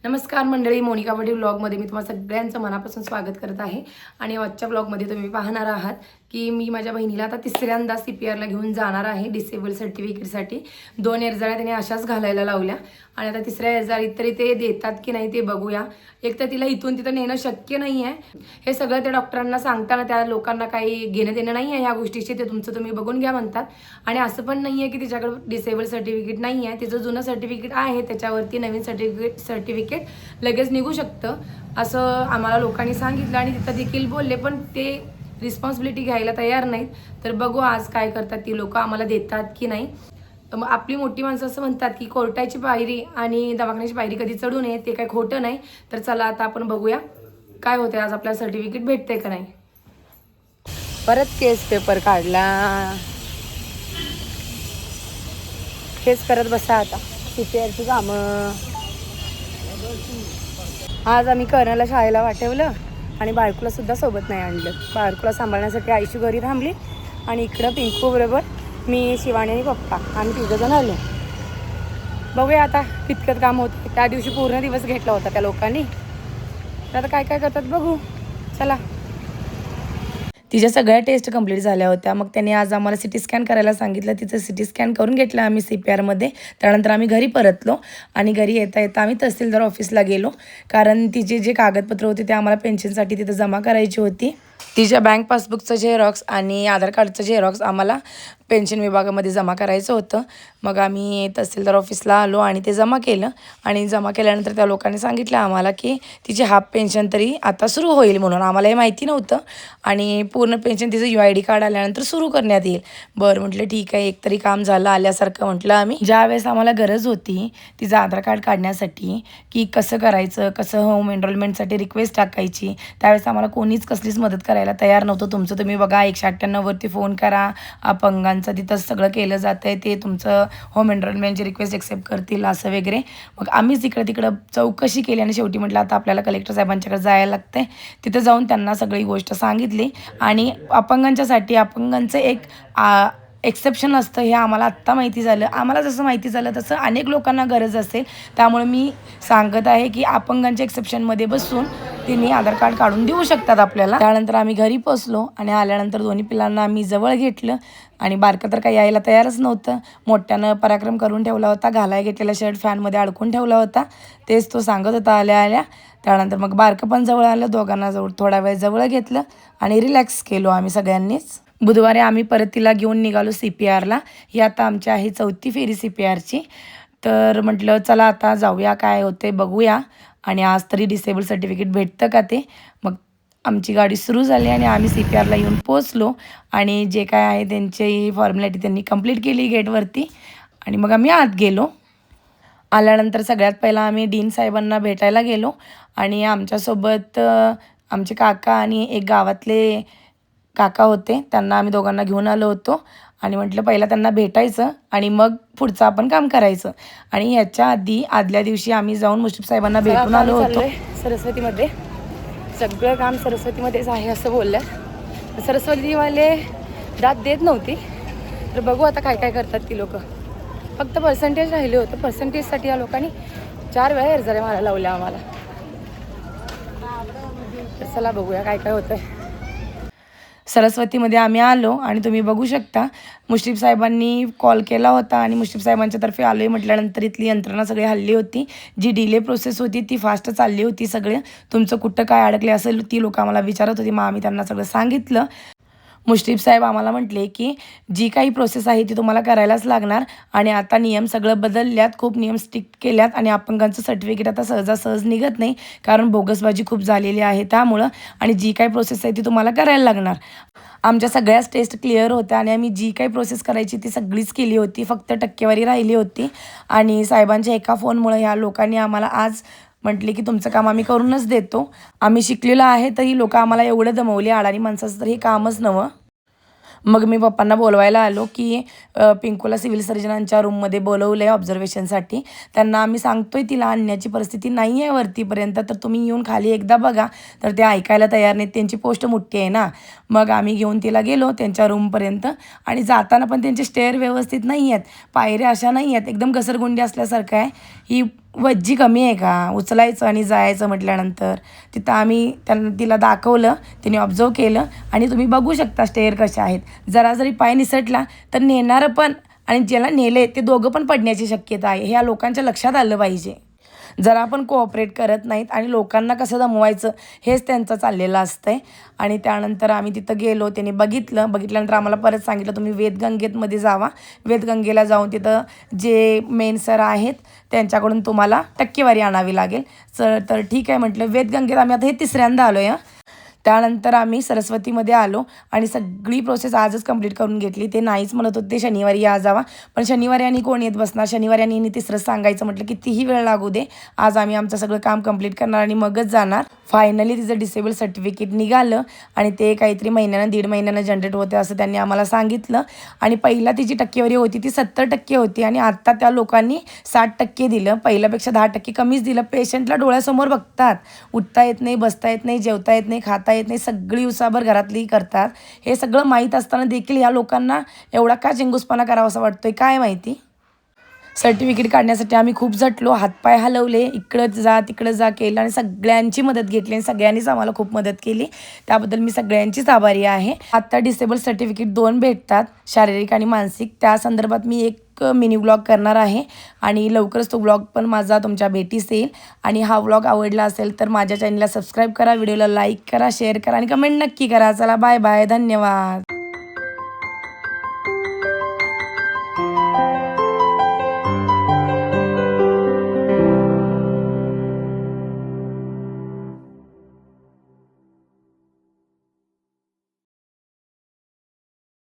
नमस्कार मंडळी, मोनिका पाटील ब्लॉगमध्ये मी तुम्हाला सगळ्यांचं मनापासून स्वागत करत आहे. आणि आजच्या ब्लॉगमध्ये तुम्ही पाहणार आहात की मी माझ्या बहिणीला आता तिसऱ्यांदा CPRला घेऊन जाणार आहे डिसेबल सर्टिफिकेटसाठी. 2 अर्जाळ्या त्याने अशाच घालायला लावल्या आणि आता तिसऱ्या अर्जाळीत तरी ते देतात की नाही ते बघूया. एक तर तिला इथून तिथं नेणं शक्य नाही आहे. हे सगळं त्या डॉक्टरांना सांगताना त्या लोकांना काही घेणं देणं नाही आहे ह्या गोष्टीची, ते तुमचं तुम्ही बघून घ्या म्हणतात. आणि असं पण नाही आहे की तिच्याकडे डिसेबल सर्टिफिकेट नाही आहे, तिचं जुनं सर्टिफिकेट आहे, त्याच्यावरती नवीन सर्टिफिकेट लगेच निघू शकतं असं आम्हाला लोकांनी सांगितलं आणि तिथं देखील बोलले, पण ते रिस्पॉन्सिबिलिटी घ्यायला तयार नाहीत. तर बघू आज काय करतात ती लोक, आम्हाला देतात की नाही. मग आपली मोठी माणसं असं म्हणतात की कोर्टाची पायरी आणि दवाखान्याची पायरी कधी चढू नये, ते काही खोटं नाही. तर चला आता आपण बघूया काय होते, आज आपल्याला सर्टिफिकेट भेटते का नाही. परत केस पेपर काढला, केस करत बसा आता CPRची कामं. आज आम्ही कर्णला शाळेला वाटवलं आणि बाळकूला सुद्धा सोबत नाही आणलं. बाळकूला सांभाळण्यासाठी आयशू घरी थांबली आणि इकडं पिंकू बरोबर मी, शिवानी आणि पप्पा आम्ही 3 जण आलो. बघूया आता कितकं काम होतं. त्या दिवशी पूर्ण दिवस घेतला होता त्या लोकांनी, तर आता काय काय करतात बघू. चला. तिच्या सगळ्या टेस्ट कंप्लीट झाल्या होत्या. मग त्यांनी आज आम्हाला CT स्कॅन करायला सांगितलं. तिचं CT स्कॅन करून घेतलं आम्ही CPRमध्ये. त्यानंतर आम्ही घरी परतलो आणि घरी येता येता आम्ही तहसीलदार ऑफिसला गेलो, कारण तिचे जे कागदपत्र होते ते आम्हाला पेन्शनसाठी तिथं जमा करायची होती. तिच्या बँक पासबुकचं झेरॉक्स आणि आधार कार्डचं झेरॉक्स आम्हाला पेन्शन विभागामध्ये जमा करायचं होतं. मग आम्ही तहसीलदार ऑफिसला आलो आणि ते जमा केलं. आणि जमा केल्यानंतर त्या लोकांनी सांगितलं आम्हाला की तिची हाफ पेन्शन तरी आता सुरू होईल म्हणून. आम्हाला हे माहिती नव्हतं आणि पूर्ण पेन्शन तिचं UID कार्ड आल्यानंतर सुरू करण्यात येईल. बरं म्हटलं ठीक आहे, एक तरी काम झालं आल्यासारखं म्हटलं आम्ही. ज्यावेळेस आम्हाला गरज होती तिचं आधार कार्ड काढण्यासाठी की कसं करायचं, कसं होम एनरोलमेंटसाठी रिक्वेस्ट टाकायची, त्यावेळेस आम्हाला कोणीच कसलीच मदत करायला तयार नव्हतं. तुमचं तुम्ही बघा, 198वरती फोन करा, अपंगांचं तिथं सगळं केलं जातं आहे, ते तुमचं होम एनरोलमेंटची रिक्वेस्ट एक्सेप्ट करतील असं वगैरे. मग आम्हीच तिकडं चौकशी केली आणि शेवटी म्हटलं आता आपल्याला कलेक्टर साहेबांच्याकडे जायला लागतं आहे. तिथं जाऊन त्यांना सगळी गोष्ट सांगितली आणि अपंगांचं एक एक्सेप्शन असतं हे आम्हाला आत्ता माहिती झालं. आम्हाला जसं माहिती झालं तसं अनेक लोकांना गरज असेल, त्यामुळे मी सांगत आहे की अपंगांच्या एक्सेप्शनमध्ये बसून तिने आधार कार्ड काढून देऊ शकतात आपल्याला. त्यानंतर आम्ही घरी पोचलो आणि आल्यानंतर दोन्ही पिलांना आम्ही जवळ घेतलं आणि बारकं तर काही यायला तयारच नव्हतं. मोठ्यानं पराक्रम करून ठेवला होता, घालाय घेतलेला शर्ट फॅनमध्ये अडकून ठेवला होता, तेच तो सांगत होता आल्या आल्या. त्यानंतर मग बारकं पण जवळ आलं, दोघांना थोडा वेळ जवळ घेतलं आणि रिलॅक्स केलो आम्ही सगळ्यांनीच. बुधवारी आम्ही परत तिला घेऊन निघालो CPRला. ही आता आमची आहे 4थी फेरी CPRची. तर म्हटलं चला आता जाऊया, काय होते बघूया आणि आज तरी डिसेबल सर्टिफिकेट भेटतं का ते. मग आमची गाडी सुरू झाली आणि आम्ही CPRला येऊन पोचलो आणि जे काय आहे त्यांची फॉर्मॅलिटी त्यांनी कंप्लीट केली गेटवरती आणि मग आम्ही आत गेलो. आल्यानंतर सगळ्यात पहिला आम्ही डीन साहेबांना भेटायला गेलो आणि आमच्यासोबत आमचे काका आणि एक गावातले काका होते, त्यांना आम्ही दोघांना घेऊन आलो होतो आणि म्हटलं पहिला त्यांना भेटायचं आणि मग पुढचं आपण काम करायचं. आणि ह्याच्या आदल्या दिवशी आम्ही जाऊन मुश्रीफ साहेबांना भेटून आलो होतो. सरस्वतीमध्ये सगळं काम सरस्वतीमध्येच आहे असं बोलल्यात. सरस्वतीवाले दाद देत नव्हती, तर बघू आता काय काय करतात ती लोक. फक्त पर्सेंटेज राहिले होतं, पर्सेंटेजसाठी या लोकांनी 4 वेळा अर्जाऱ्या मारायला लावल्या आम्हाला. तर चला बघूया काय काय होतं. सरस्वतीमध्ये आम्ही आलो आणि तुम्ही बघू शकता मुश्रीफ साहेबांनी कॉल केला होता आणि मुश्रीफ साहेबांच्यातर्फे आलो आहे म्हटल्यानंतर इथली यंत्रणा सगळी हल्ली होती. जी डिले प्रोसेस होती ती फास्ट चालली होती. सगळे तुमचं कुठं काय अडकले असेल ती लोक आम्हाला विचारत होती, मग आम्ही त्यांना सगळं सांगितलं. मुश्रीफ साहेब आम्हाला म्हटले की जी काही प्रोसेस आहे ती तुम्हाला करायलाच लागणार आणि आता नियम सगळं बदलल्यात, खूप नियम स्ट्रिक्ट केल्यात आणि अपंगांचं सर्टिफिकेट आता सहजासहज निघत नाही, कारण बोगसबाजी खूप झालेली आहे त्यामुळं. आणि जी काही प्रोसेस आहे ती तुम्हाला करायला लागणार. आमच्या सगळ्याच टेस्ट क्लिअर होत्या आणि आम्ही जी काही प्रोसेस करायची ती सगळीच केली होती, फक्त टक्केवारी राहिली होती. आणि साहेबांच्या एका फोनमुळे ह्या लोकांनी आम्हाला आज म्हटले की तुमचं काम आम्ही करूनच देतो. आम्ही शिकलेलो आहे तरी लोक आम्हाला एवढं दमवले, अडाणी माणसाचं तर हे कामच नवं. मग मी पप्पांना बोलवायला आलो की पिंकूला सिव्हिल सर्जनांच्या रूममध्ये बोलवलं आहे ऑब्झर्वेशनसाठी. त्यांना आम्ही सांगतोय तिला आणण्याची परिस्थिती नाही आहे वरतीपर्यंत, तर तुम्ही येऊन खाली एकदा बघा. तर ते ऐकायला तयार नाहीत, त्यांची पोस्ट मोठी आहे ना. मग आम्ही घेऊन तिला गेलो त्यांच्या रूमपर्यंत आणि जाताना पण त्यांचे स्टेअर व्यवस्थित नाही आहेत, पायऱ्या अशा नाही आहेत, एकदम घसरगुंडी असल्यासारखं आहे. ही वज्जी कमी आहे का उचलायचं आणि जायचं म्हटल्यानंतर. तिथं आम्ही तिला दाखवलं, तिने ऑब्झर्व केलं आणि तुम्ही बघू शकता स्टेअर कशा आहेत. जरा जरी पाय निसटला तर नेणारं पण आणि ज्याला नेले ते दोघं पण पडण्याची शक्यता आहे. ह्या लोकांच्या लक्षात आलं पाहिजे. जरा पण कोऑपरेट करत नाहीत आणि लोकांना कसं दमवायचं हेच त्यांचं चाललेलं असतंय. आणि त्यानंतर आम्ही तिथं गेलो, त्यांनी बघितल्यानंतर आम्हाला परत सांगितलं तुम्ही वेदगंगेमध्ये जावा. वेदगंगेला जाऊन तिथं जे मेन सर आहेत त्यांच्याकडून तुम्हाला टक्केवारी आणावी लागेल. तर ठीक आहे म्हटलं. वेदगंगेत आम्ही आता हे तिसऱ्यांदा आलो आहे. त्यानंतर आम्ही सरस्वतीमध्ये आलो आणि सगळी प्रोसेस आजच कंप्लीट करून घेतली. ते नाहीच म्हणत होते शनिवारी या जावा, पण शनिवारी आणि कोण येत बसणार. शनिवारी आणि तिसरंच सांगायचं म्हटलं कितीही वेळ लागू दे, आज आम्ही आमचं सगळं काम कंप्लीट करणार आणि मगच जाणार. फायनली तिचं डिसेबल सर्टिफिकेट निघालं आणि ते काहीतरी महिन्यानं 1.5 महिन्यानं जनरेट होते असं त्यांनी आम्हाला सांगितलं. आणि पहिला तिची टक्केवारी होती ती 70% होती आणि आत्ता त्या लोकांनी 60% दिलं. पहिल्यापेक्षा 10% कमीच दिलं. पेशंटला डोळ्यासमोर बघतात, उठता येत नाही, बसता येत नाही, जेवता येत नाही, खाता येत नाही, सगळी उसाभर घरातली करतात. हे सगळं माहीत असताना देखील या लोकांना एवढा का चिंगूसपणा करावा असं वाटतोय काय माहिती. सर्टिफिकेट काढण्यासाठी आम्ही खूप झटलो, हातपाय हलवले, इकडं जा तिकडं जा केलं आणि सगळ्यांची मदत घेतली आणि सगळ्यांनीच आम्हाला खूप मदत केली. त्याबद्दल मी सगळ्यांचीच आभारी आहे. आत्ता डिसेबल सर्टिफिकेट 2 भेटतात, शारीरिक आणि मानसिक. त्या संदर्भात मी एक मिनी व्लॉग करणार आहे आणि लवकरच तो व्लॉग पण माझा तुमच्या भेटीस येईल. आणि हा व्लॉग आवडला असेल तर माझ्या चॅनलला सबस्क्राईब करा, व्हिडिओला लाईक करा, शेअर करा आणि कमेंट नक्की करा. चला बाय बाय, धन्यवाद.